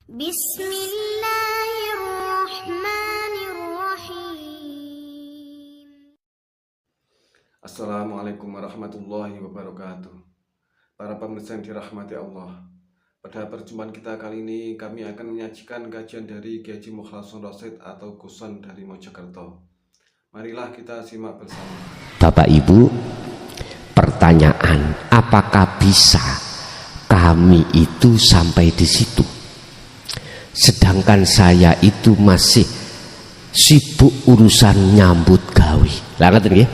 Bismillahirrahmanirrahim. Assalamualaikum warahmatullahi wabarakatuh. Para pemirsa yang dirahmati Allah, pada perjumpaan kita kali ini kami akan menyajikan kajian dari Kiai Haji Mukhlasun Rasyid atau Guson dari Mojokerto. Marilah kita simak bersama. Bapak Ibu, pertanyaan, apakah bisa kami itu sampai di situ? Sedangkan saya itu masih sibuk urusan nyambut gawe. Lah ngaten nggih?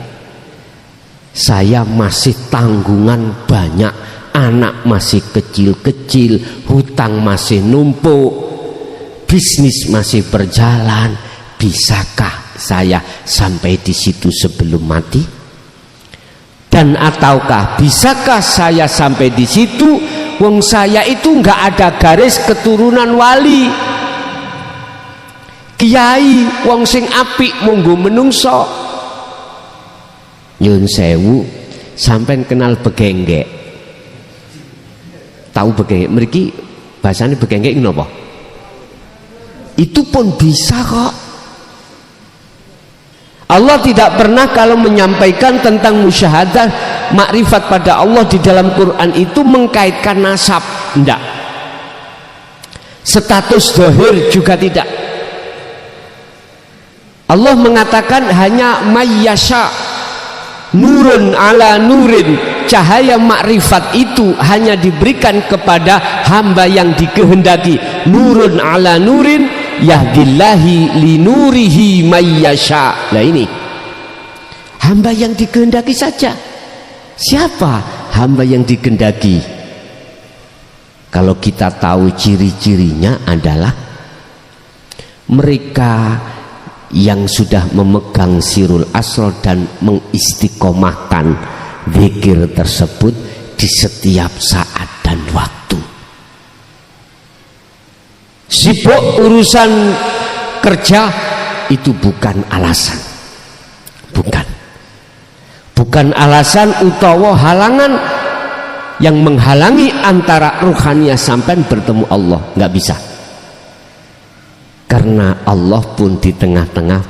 Saya masih tanggungan banyak, anak masih kecil-kecil, hutang masih numpuk, bisnis masih berjalan. Bisakah saya sampai di situ sebelum mati? Dan ataukah bisakah saya sampai di situ wong saya itu nggak ada garis keturunan wali, kiai wong sing apik monggo menungso. Nyun sewu, sampean kenal begenggek? Tahu begenggek? Mriki bahasane begenggek napa? Itu pun bisa kok. Allah tidak pernah kalau menyampaikan tentang musyahadah makrifat pada Allah di dalam Quran itu mengkaitkan nasab, enggak. Status zahir juga tidak. Allah mengatakan hanya mayyasha, nurun ala nurin, cahaya makrifat itu hanya diberikan kepada hamba yang dikehendaki. Nurun ala nurin yahdillahi linurihi mayyasha. Nah ini hamba yang dikehendaki saja. Siapa hamba yang dikehendaki? Kalau kita tahu ciri-cirinya adalah mereka yang sudah memegang sirul asrar dan mengistiqomahkan zikir tersebut di setiap saat dan waktu. Sibuk urusan kerja itu bukan alasan, bukan alasan utawa halangan yang menghalangi antara ruhaniyah sampai bertemu Allah, nggak bisa. Karena Allah pun di tengah-tengah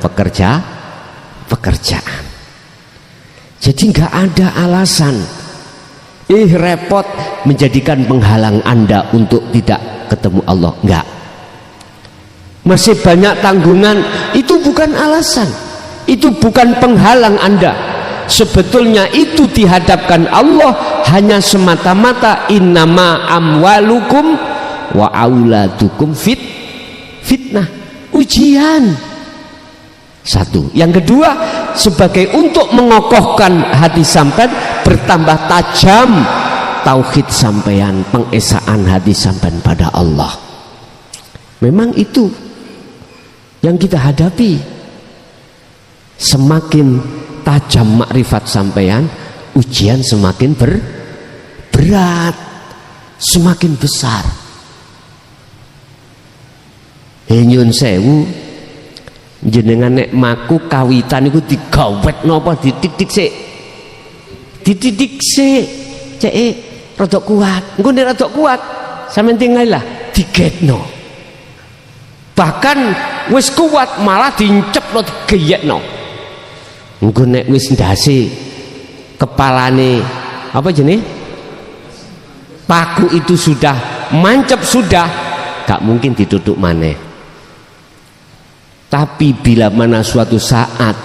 pekerjaan. Jadi nggak ada alasan repot menjadikan penghalang Anda untuk tidak ketemu Allah, nggak. Masih banyak tanggungan, itu bukan alasan, itu bukan penghalang Anda. Sebetulnya itu dihadapkan Allah hanya semata-mata innama amwalukum wa auladukum fitnah, ujian. Satu. Yang kedua, sebagai untuk mengokohkan hati sampean, bertambah tajam tauhid sampean, pengesaan hati sampean pada Allah. Memang itu yang kita hadapi. Semakin tajam makrifat sampean, ujian semakin berat, semakin besar. Nyun sewu, jenengan nek maku kawitan iku digawet napa dititik sik. Dititik sik, cek rada kuat. Engko nek rada kuat, sampeyan tinggal lah digetno. Bahkan wis kuat malah dinceplo digeyekno. Engko nek wis ndase kepalane apa jenenge? Paku itu sudah mancep sudah, gak mungkin ditutup maneh. Tapi bila mana suatu saat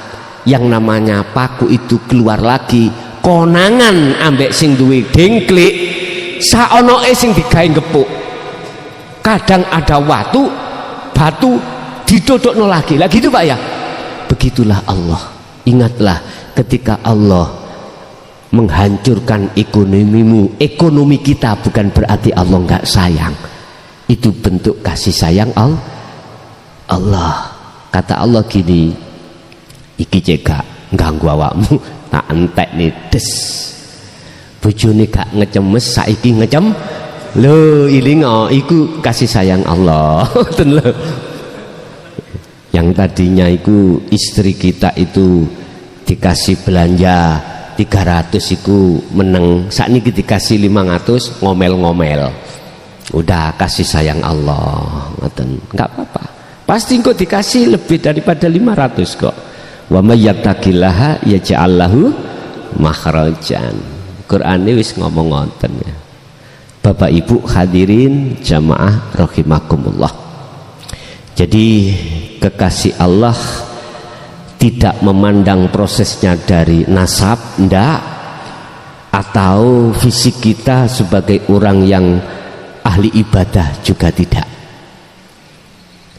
yang namanya paku itu keluar lagi, konangan ambek sing duwe dengklik, saonoe sing digawe gepuk. Kadang ada batu didodokno lagi. Lah gitu Pak ya. Begitulah Allah. Ingatlah ketika Allah menghancurkan ekonomimu, ekonomi kita bukan berarti Allah enggak sayang. Itu bentuk kasih sayang Allah. Kata Allah gini, iki cekak ganggu awakmu, tak entek nih des. Bojone gak ngecemes, saiki ngecem. Lho, ilingo, iku kasih sayang Allah. Yang tadinya itu istri kita itu dikasih belanja 300 iku meneng, sakniki dikasih 500 ngomel-ngomel. Udah kasih sayang Allah, nggak apa-apa. Pasti kok dikasih lebih daripada 500 kok. Wa may yattaqillaha yaj'al lahu makhrajan. Quran ini wis ngomong ngoten ya. Bapak Ibu hadirin jamaah rahimakumullah. Jadi kekasih Allah tidak memandang prosesnya dari nasab, ndak, atau fisik kita sebagai orang yang ahli ibadah juga tidak.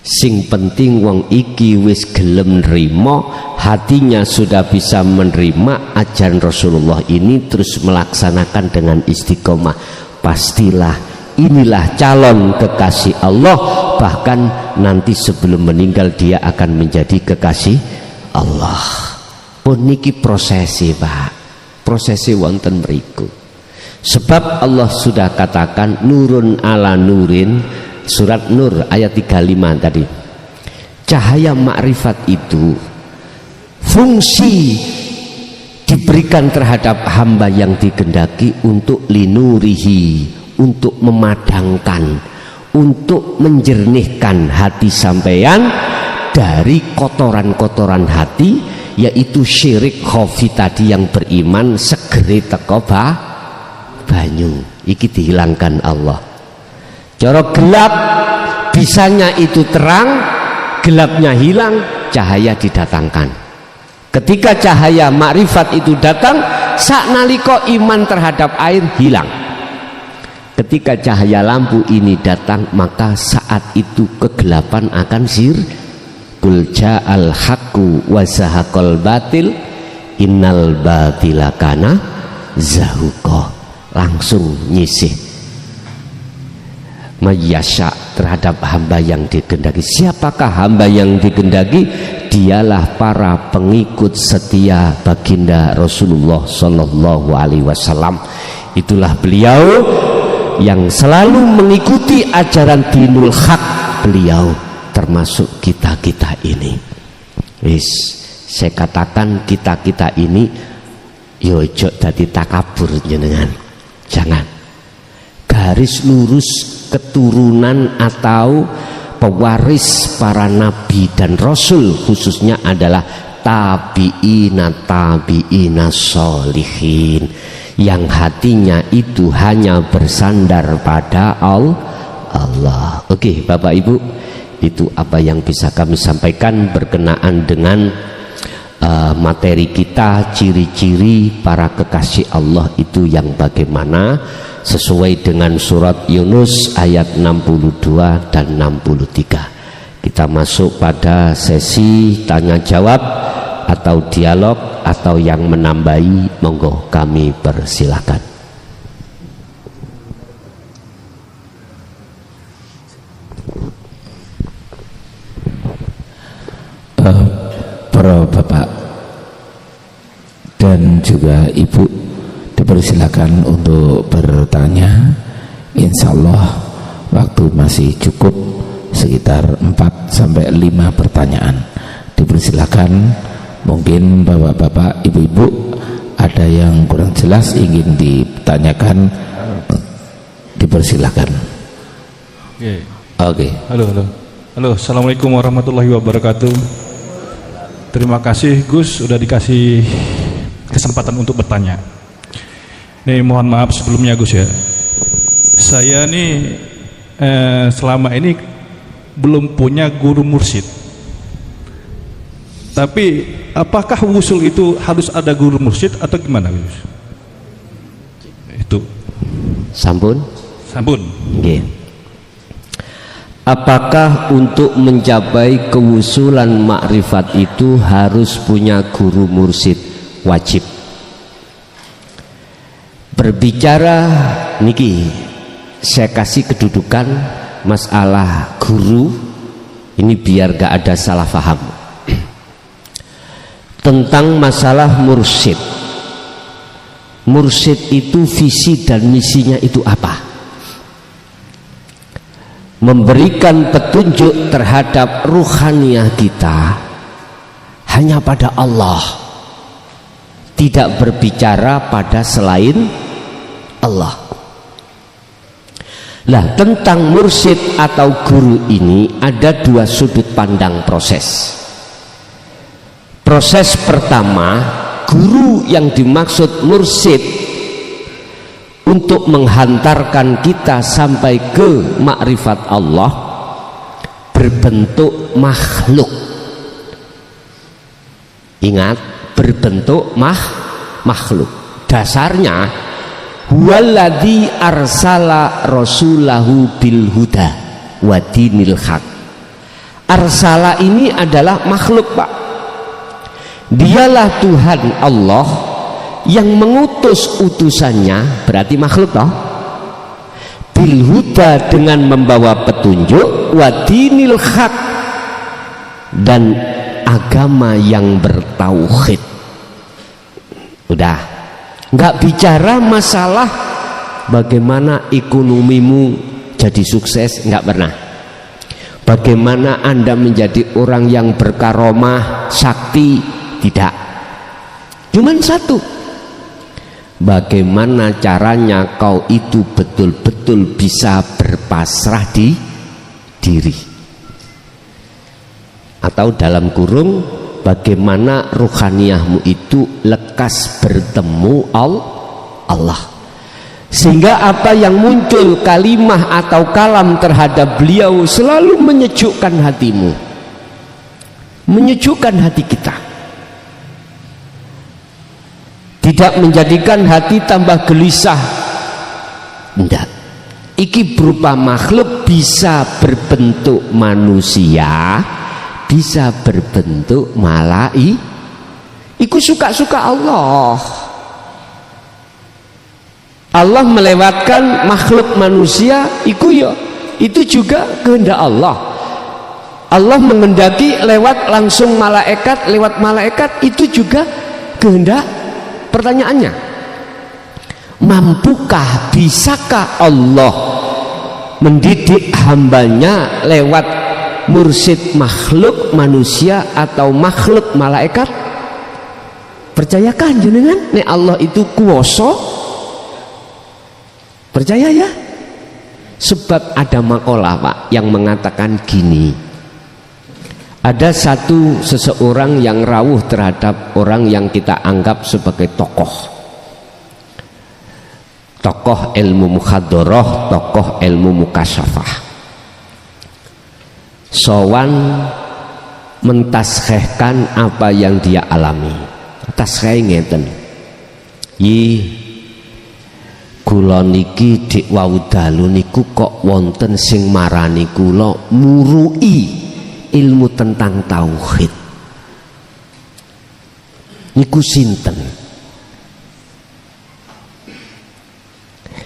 Sing penting wong iki wis gelem nrimo, hatinya sudah bisa menerima ajaran Rasulullah ini, terus melaksanakan dengan istiqomah. Pastilah inilah calon kekasih Allah, bahkan nanti sebelum meninggal dia akan menjadi kekasih Allah. Pun niki prosesi Pak, prosesi wonten mriku. Sebab Allah sudah katakan nurun ala nurin, surat Nur ayat 35 tadi. Cahaya makrifat itu fungsi diberikan terhadap hamba yang dikehendaki untuk linurihi, untuk memadangkan, untuk menjernihkan hati sampeyan dari kotoran-kotoran hati, yaitu syirik khafi tadi yang beriman segeri teko banyu iki dihilangkan Allah. Jorok gelap bisanya itu terang, gelapnya hilang, cahaya didatangkan. Ketika cahaya makrifat itu datang, saknaliko iman terhadap air hilang. Ketika cahaya lampu ini datang, maka saat itu kegelapan akan qul ja'al haqqu wa zahaqal batil innal batila kana zahuqa. Langsung nyisih mayyasya terhadap hamba yang dikehendaki. Siapakah hamba yang dikehendaki? Dialah para pengikut setia baginda Rasulullah Sallallahu Alaihi Wasallam. Itulah beliau yang selalu mengikuti ajaran dinul haq. Beliau termasuk kita-kita ini. Wis, saya katakan kita-kita ini yo ojo dadi takabur jenengan. Jangan. Garis lurus keturunan atau pewaris para nabi dan rasul khususnya adalah tabi'ina sholihin, yang hatinya itu hanya bersandar pada Allah. Oke, Bapak Ibu, itu apa yang bisa kami sampaikan berkenaan dengan materi kita, ciri-ciri para kekasih Allah itu yang bagaimana, sesuai dengan surat Yunus ayat 62 dan 63. Kita masuk pada sesi tanya jawab atau dialog, atau yang menambahi monggo kami persilakan. Para bapak dan juga ibu dipersilakan untuk bertanya. Insya Allah waktu masih cukup, sekitar 4-5 pertanyaan. Dipersilakan. Mungkin bapak-bapak, ibu-ibu ada yang kurang jelas ingin ditanyakan, dipersilakan. Oke. Halo, assalamualaikum warahmatullahi wabarakatuh. Terima kasih Gus sudah dikasih kesempatan untuk bertanya. Nih mohon maaf sebelumnya Gus ya. Saya nih selama ini belum punya guru mursyid. Tapi apakah wusul itu harus ada guru mursyid atau gimana Gus? Itu. Sampun. Nggih. Apakah untuk mencapai kewusulan makrifat itu harus punya guru mursyid? Wajib. Berbicara niki, saya kasih kedudukan masalah guru ini biar gak ada salah paham tentang masalah mursyid. Mursyid itu visi dan misinya itu apa? Memberikan petunjuk terhadap ruhaniyah kita hanya pada Allah, tidak berbicara pada selain Allah. Lah, tentang mursyid atau guru ini ada dua sudut pandang proses. Proses pertama, guru yang dimaksud mursyid untuk menghantarkan kita sampai ke makrifat Allah berbentuk makhluk. Ingat, berbentuk makhluk. Dasarnya huwaladzi arsala rasulahu bil huda wa dinil haq. Arsala ini adalah makhluk, Pak. Dialah Tuhan Allah yang mengutus utusannya, berarti makhluk toh, bil huda dengan membawa petunjuk, wa dinil haq dan agama yang bertauhid. Udah, nggak bicara masalah bagaimana ekonomimu jadi sukses, nggak pernah. Bagaimana Anda menjadi orang yang berkaromah, sakti, tidak. Cuman satu, bagaimana caranya kau itu betul-betul bisa berpasrah di diri, atau dalam kurung, bagaimana ruhaniyahmu itu lekas bertemu Allah, sehingga apa yang muncul kalimah atau kalam terhadap beliau selalu menyejukkan hatimu, menyejukkan hati kita, tidak menjadikan hati tambah gelisah. Tidak, iki berupa makhluk, bisa berbentuk manusia, bisa berbentuk malaikat. Iku suka-suka Allah. Allah melewatkan makhluk manusia, itu juga kehendak Allah. Allah menghendaki lewat langsung malaikat, lewat malaikat, itu juga kehendak. Pertanyaannya, mampukah, bisakah Allah mendidik hambanya lewat mursyid makhluk manusia atau makhluk malaikat? Percayakan jenengan nek Allah itu kuwasa? Percaya ya? Sebab ada makalah, Pak, yang mengatakan gini, ada seseorang yang rawuh terhadap orang yang kita anggap sebagai tokoh ilmu mukhadharah, tokoh ilmu mukasyafah. Sowan mentaskhehkan apa yang dia alami. Taskheh ngeten, kula niki dik wau dalu niku kok wonten sing marani kula murui ilmu tentang tauhid. Niku sinten?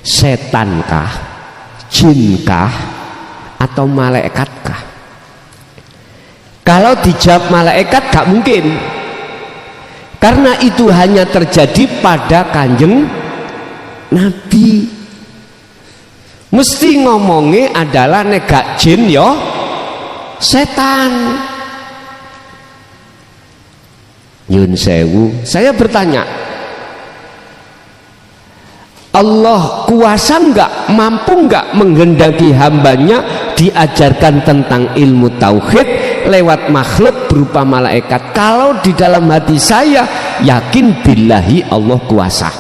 Setankah, jinkah, atau malaikatkah? Kalau dijawab malaikat gak mungkin, karena itu hanya terjadi pada Kanjeng Nabi. Mesti ngomongnya adalah negak jin yo setan. Yun sewu, saya bertanya, Allah kuasa enggak, mampu enggak menghendaki hambanya diajarkan tentang ilmu tauhid lewat makhluk berupa malaikat? Kalau di dalam hati saya yakin billahi Allah kuasa,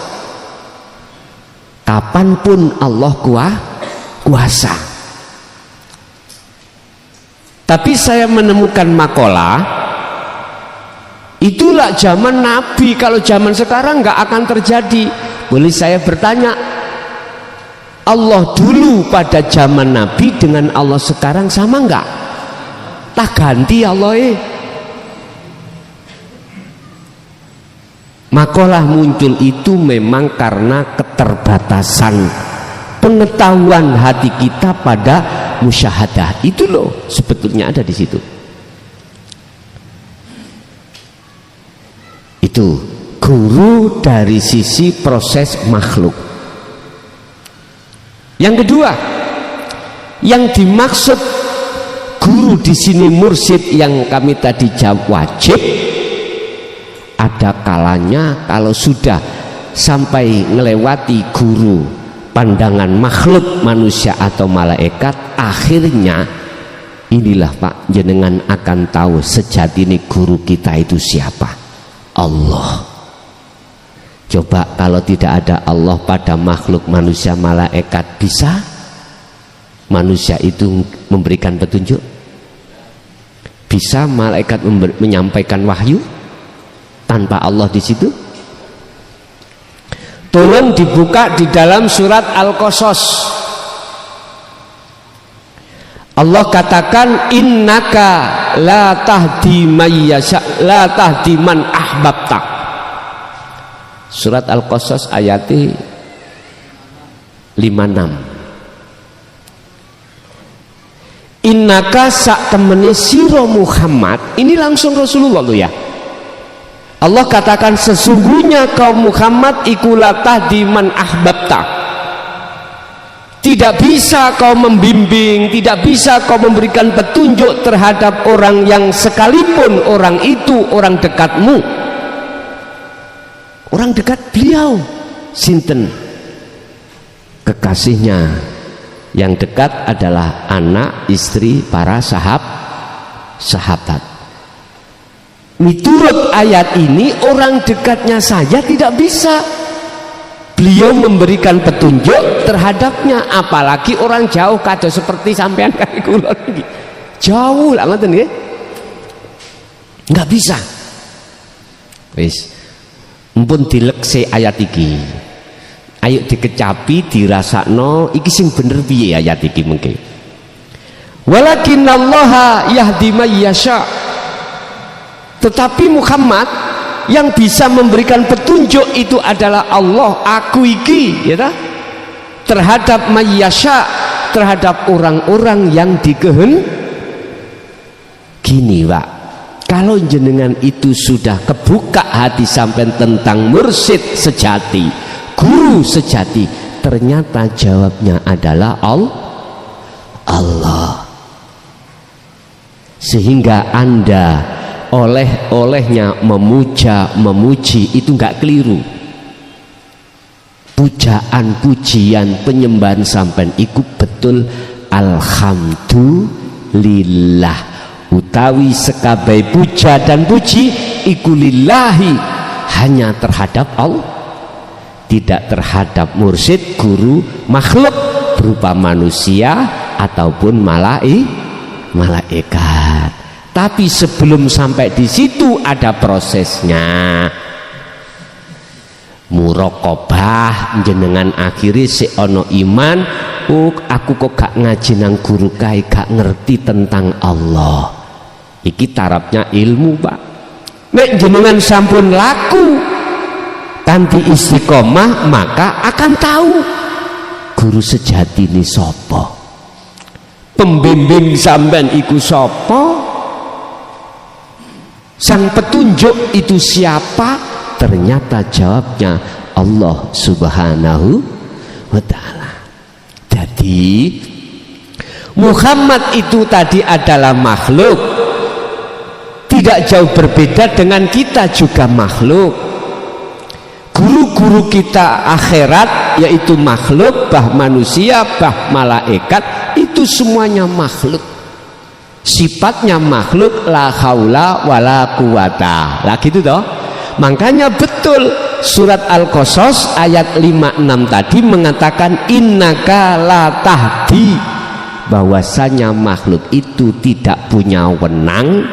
kapanpun Allah kuasa. Tapi saya menemukan makalah, itulah zaman Nabi. Kalau zaman sekarang nggak akan terjadi. Boleh saya bertanya, Allah dulu pada zaman Nabi dengan Allah sekarang sama nggak? Tak ganti Allah. Makalah muncul itu memang karena keterbatasan pengetahuan hati kita pada musyahadah. Itu loh sebetulnya ada di situ. Itu guru dari sisi proses makhluk. Yang kedua, yang dimaksud guru di sini mursyid yang kami tadi jawab wajib. Ada kalanya kalau sudah sampai melewati guru pandangan makhluk manusia atau malaikat, akhirnya inilah Pak, jenengan akan tahu sejati ini guru kita itu siapa. Allah. Coba kalau tidak ada Allah pada makhluk manusia malaikat, bisa manusia itu memberikan petunjuk? Bisa malaikat menyampaikan wahyu tanpa Allah di situ? Tolong dibuka di dalam surat Al-Qasas. Allah katakan innaka la tahdi may yasha la tahdi man ahbabta. Surat Al-Qasas ayat 56. Innaka sak temene sira Muhammad, ini langsung Rasulullah loh ya. Allah katakan sesungguhnya kaum Muhammad iku la tahdi man ahbabta. Tidak bisa kau membimbing, tidak bisa kau memberikan petunjuk terhadap orang yang sekalipun orang itu orang dekatmu, orang dekat beliau. Sinten? Kekasihnya yang dekat adalah anak, istri, para sahabat. Menurut ayat ini orang dekatnya saja tidak bisa beliau memberikan petunjuk terhadapnya, apalagi orang jauh kado seperti sampean kali kula iki. Jauh lah ngoten nggih. Enggak bisa. Wis. Mumpun dilekse ayat iki. Ayo dikecapi, dirasakno iki sing bener piye ayat iki mengke. Walakinallaha yahdi may yasha. Tetapi Muhammad yang bisa memberikan petunjuk itu adalah Allah. Aku iki ya ta? Terhadap mayyasha, terhadap orang-orang yang gini Pak, kalau jenengan itu sudah kebuka hati sampai tentang mursyid sejati, guru sejati, ternyata jawabnya adalah Allah. Sehingga Anda olehnya memuji itu enggak keliru. Pujaan, pujian, penyembahan sampean iku betul alhamdulillah, utawi sekabai puja dan puji iku lillahi, hanya terhadap Allah, tidak terhadap mursyid, guru, makhluk berupa manusia ataupun malaikat. Tapi sebelum sampai di situ ada prosesnya. Muraqabah, jenengan akhiri si ono iman, aku kok gak ngaji nang guru kae, gak ngerti tentang Allah. Iki tarapnya ilmu Pak. Nek jenengan sampun laku kanthi istiqomah, maka akan tahu guru sejati ini sapa, pembimbing sampean iku sapa, sang petunjuk itu siapa. Ternyata jawabnya Allah Subhanahu wa ta'ala. Jadi Muhammad itu tadi adalah makhluk, tidak jauh berbeda dengan kita juga makhluk. Guru-guru kita akhirat yaitu makhluk, bah manusia, bah malaikat, itu semuanya makhluk. Sifatnya makhluk, la haula wala quwata. Lah gitu toh. Makanya betul surat Al-Qasas ayat 56 tadi mengatakan innaka la tahdi, bahwasanya makhluk itu tidak punya wewenang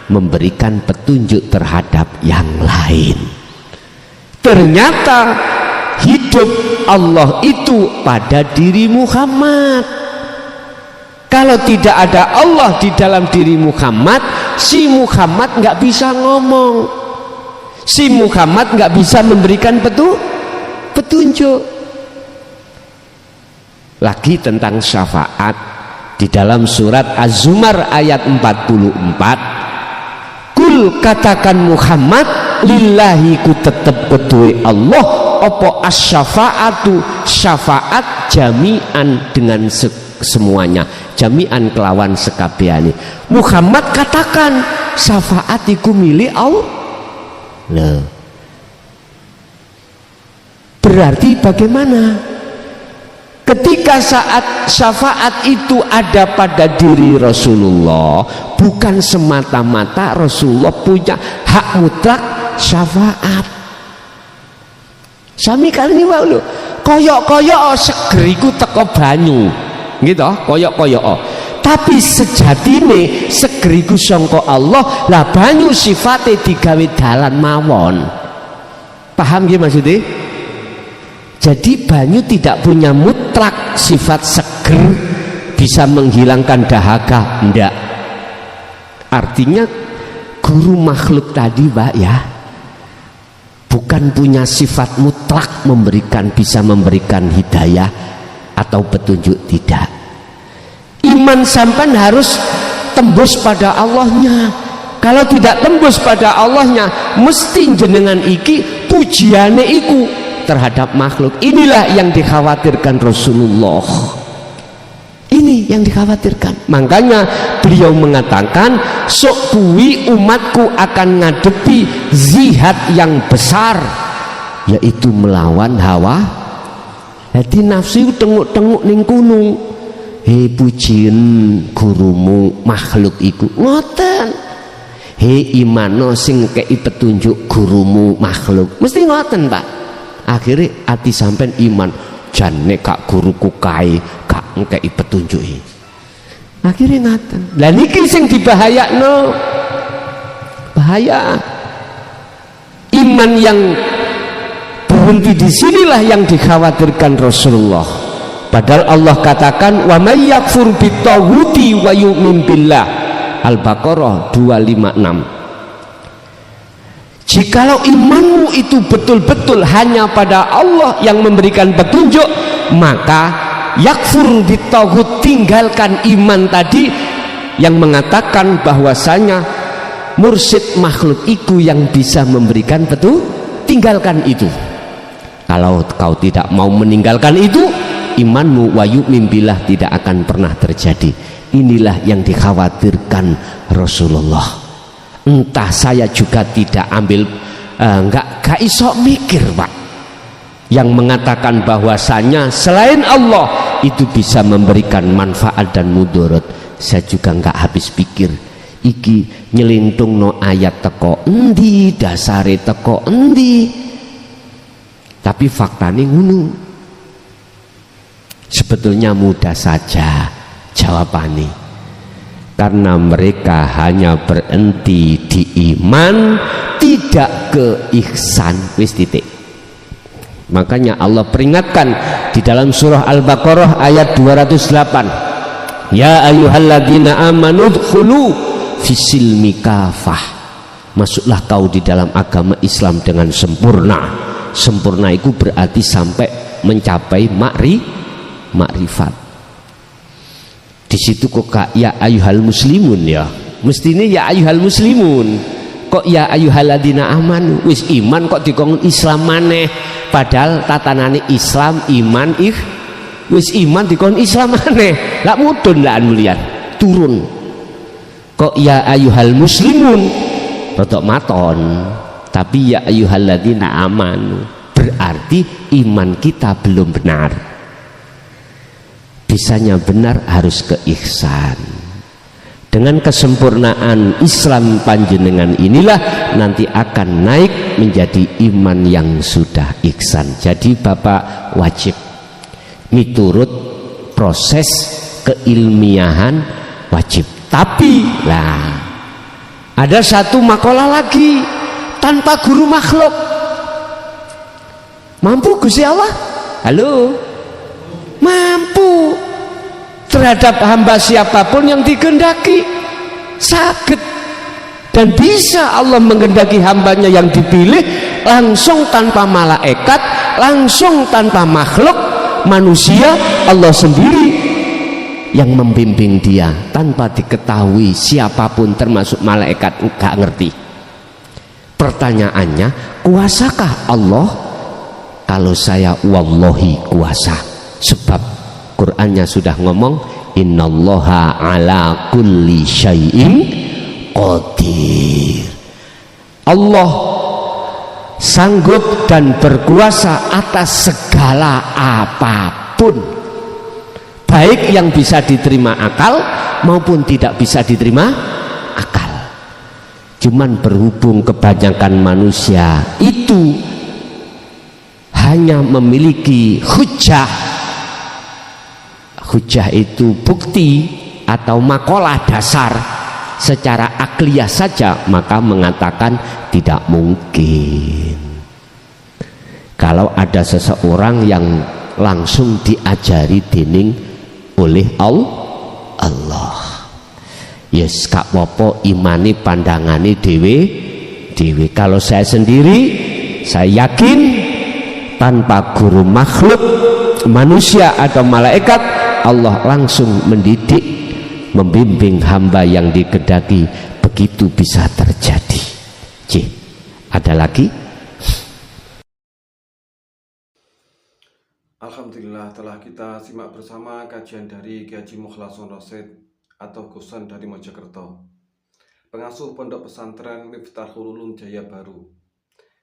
memberikan petunjuk terhadap yang lain. Ternyata hidup Allah itu pada diri Muhammad. Kalau tidak ada Allah di dalam diri Muhammad, si Muhammad nggak bisa ngomong, si Muhammad nggak bisa memberikan petunjuk. Lagi tentang syafaat di dalam surat Az-Zumar ayat 44, kul katakan Muhammad, lillahi ku tetep kedue Allah opo as-syafaatu, syafaat jami'an dengan semuanya, jami'an kelawan sekabehane. Muhammad katakan syafaat iku milik Allah. Loh, berarti bagaimana? Ketika saat syafaat itu ada pada diri Rasulullah, bukan semata-mata Rasulullah punya hak mutlak syafaat. Sami kali wae lho, koyok-koyok seger iku teko banyu. Gitu, koyok-koyok. Tapi sejatine seger iku sangka Allah, lah banyu sifate digawe dalan mawon. Paham nggih maksudnya? Jadi banyu tidak punya mutlak sifat seger, bisa menghilangkan dahaga, enggak. Artinya guru makhluk tadi Pak ya, bukan punya sifat mutlak bisa memberikan hidayah atau petunjuk, tidak. Iman sampan harus tembus pada Allahnya. Kalau tidak tembus pada Allahnya, mesti jenengan iki pujiane iku terhadap makhluk. Inilah yang dikhawatirkan Rasulullah. Ini yang dikhawatirkan. Makanya beliau mengatakan, sok kuwi umatku akan ngadepi zihad yang besar, yaitu melawan hawa. Jadi nafsu tenguk-tenguk ning gunung. Hei pujian gurumu makhluk iku ngoten. Hei imano sing kei petunjuk gurumu makhluk. Mesti ngoten Pak. Akhirnya hati sampean iman, jane kak guruku kae kak ngkei petunjuki. Akhirnya ngaten. Lah niki sing dibahayakno. Bahaya. Iman yang berhenti di sinilah yang dikhawatirkan Rasulullah. Padahal Allah katakan wa may yakfur bitaghuti wa yu'min billah. Al-Baqarah 256. Jikalau imanmu itu betul-betul hanya pada Allah yang memberikan petunjuk, maka yakfur bitaghut, tinggalkan iman tadi yang mengatakan bahwasanya mursyid makhluk itu yang bisa memberikan petunjuk. Tinggalkan itu. Kalau kau tidak mau meninggalkan itu, imanmu wa yu'min billah tidak akan pernah terjadi. Inilah yang dikhawatirkan Rasulullah. Entah saya juga tidak ambil nggak iso mikir Pak, yang mengatakan bahwasanya selain Allah itu bisa memberikan manfaat dan mudarat. Saya juga nggak habis pikir iki nyelintung no ayat teko endi, dasare teko endi, tapi faktanya ngono. Sebetulnya mudah saja jawabannya, karena mereka hanya berhenti di iman, tidak ke ihsan. Wis titik. Makanya Allah peringatkan di dalam surah Al-Baqarah ayat 208, ya ayyuhalladzina amanu dkhulu fisilmi kafah, masuklah kau di dalam agama Islam dengan sempurna. Sempurna itu berarti sampai mencapai makrifat. Di situ kok ya ayyuhal muslimun ya, mestinya ya ayyuhal muslimun, kok ya ayyuhalladzina amanu. Wis iman kok dikongkon Islam maneh, padahal tatanane Islam iman wis iman dikongkon Islam maneh. Lak mudun lah mulian turun kok ya ayyuhal muslimun, rodok maton, tapi ya ayyuhalladzina amanu berarti iman kita belum benar. Bisanya benar harus ke ihsan. Dengan kesempurnaan Islam panjenengan inilah nanti akan naik menjadi iman yang sudah ihsan. Jadi Bapak wajib miturut proses keilmiahan, wajib. Tapi lah ada satu makalah lagi, tanpa guru makhluk mampu Gusti Allah. Halo, mampu terhadap hamba siapapun yang dikehendaki, sakit. Dan bisa Allah menghendaki hambanya yang dipilih langsung tanpa malaikat, langsung tanpa makhluk manusia. Allah sendiri yang membimbing dia tanpa diketahui siapapun termasuk malaikat, enggak ngerti. Pertanyaannya, kuasakah Allah? Kalau saya wallahi kuasa, sebab Qur'annya sudah ngomong innallaha ala kulli syai'in qadir. Allah sanggup dan berkuasa atas segala apapun. baik yang bisa diterima akal maupun tidak bisa diterima akal. Cuman berhubung kebanyakan manusia itu hanya memiliki hujjah. Hujjah itu bukti atau makalah dasar secara akliyah saja, maka mengatakan tidak mungkin. Kalau ada seseorang yang langsung diajari dening oleh Allah, yes kak wopo imani pandangane dewe. Kalau saya sendiri, saya yakin tanpa guru makhluk manusia atau malaikat, Allah langsung mendidik, membimbing hamba yang dikehendaki, begitu bisa terjadi. Ada lagi? Alhamdulillah, telah kita simak bersama kajian dari Kiai Haji Mukhlason Rasyid atau Guson dari Mojokerto, pengasuh pondok pesantren Miftahul Ulum Jaya Baru,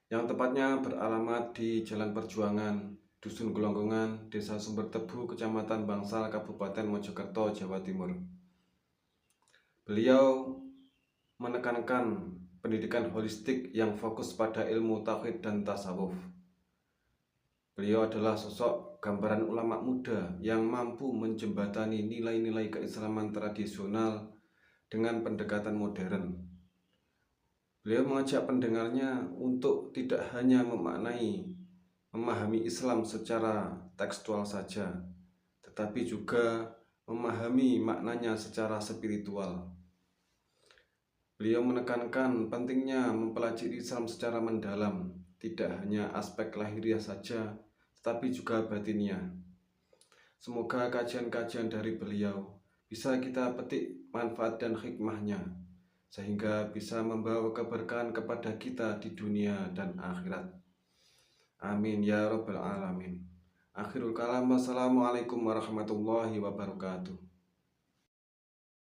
yang tepatnya beralamat di Jalan Perjuangan, Dusun Gelonggongan, Desa Sumber Tebu, Kecamatan Bangsal, Kabupaten Mojokerto, Jawa Timur. Beliau menekankan pendidikan holistik yang fokus pada ilmu tauhid dan tasawuf. Beliau adalah sosok gambaran ulama muda yang mampu menjembatani nilai-nilai keislaman tradisional dengan pendekatan modern. Beliau mengajak pendengarnya untuk tidak hanya memahami Islam secara tekstual saja, tetapi juga memahami maknanya secara spiritual. Beliau menekankan pentingnya mempelajari Islam secara mendalam, tidak hanya aspek lahiriah saja, tetapi juga batinnya. Semoga kajian-kajian dari beliau bisa kita petik manfaat dan hikmahnya, sehingga bisa membawa keberkahan kepada kita di dunia dan akhirat. Amin ya rabbal alamin. Akhirul kalam, wassalamualaikum warahmatullahi wabarakatuh.